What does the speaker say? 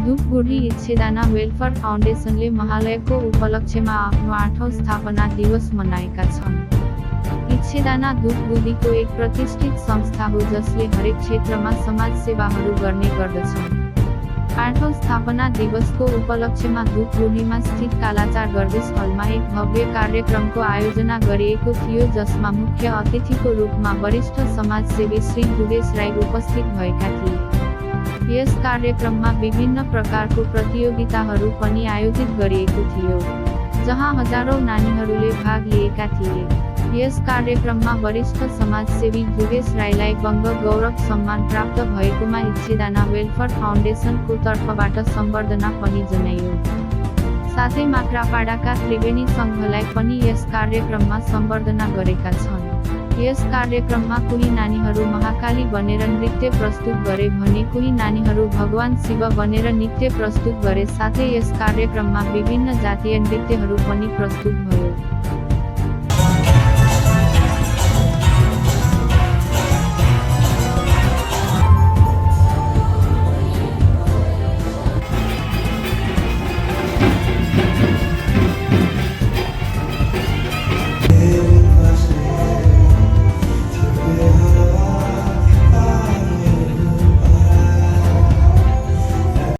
धूपगुडी इच्छेदाना welfare फाउन्डेसनले महालयको उपलक्ष्यमा आफ्नो 8औं स्थापना दिवस मनाएका छन्। इच्छेदाना धूपगुडीको एक प्रतिष्ठित संस्था हो जसले हरेक क्षेत्रमा समाज सेवाहरू गर्ने गर्दछन्। 8औं स्थापना दिवसको उपलक्ष्यमा धूपगुडीमा स्थित कालाचार गर्दिस हलमा एक भव्य कार्यक्रमको आयोजना गरिएको थियो जसमा मुख्य अतिथिको रूपमा वरिष्ठ समाजसेवी श्री दुगेश राई उपस्थित भएका थिए। यस कार्यक्रममा विभिन्न प्रकारको प्रतियोगिताहरू पनि आयोजित गरिएको थियो, जहाँ हजारौं नानीहरूले भाग लिएका थिए। यस कार्यक्रममा वरिष्ठ समाजसेवी दुगेश राईलाई बङ्ग गौरव सम्मान प्राप्त भएकोमा इच्छेदाना वेलफेयर फाउन्डेसनको तर्फबाट सम्बर्धना पनि जनाइयो। साथै माक्रापाडाका त्रिवेणी संघलाई पनि यस कार्यक्रममा सम्बर्धना गरेका छन्। यस कार्यक्रममा कोही नानीहरू महाकाली बनेर नृत्य प्रस्तुत गरे भने कोही नानीहरू भगवान शिव बनेर नृत्य प्रस्तुत गरे। साथै यस कार्यक्रममा विभिन्न जातीय नृत्यहरू पनि प्रस्तुत भयो।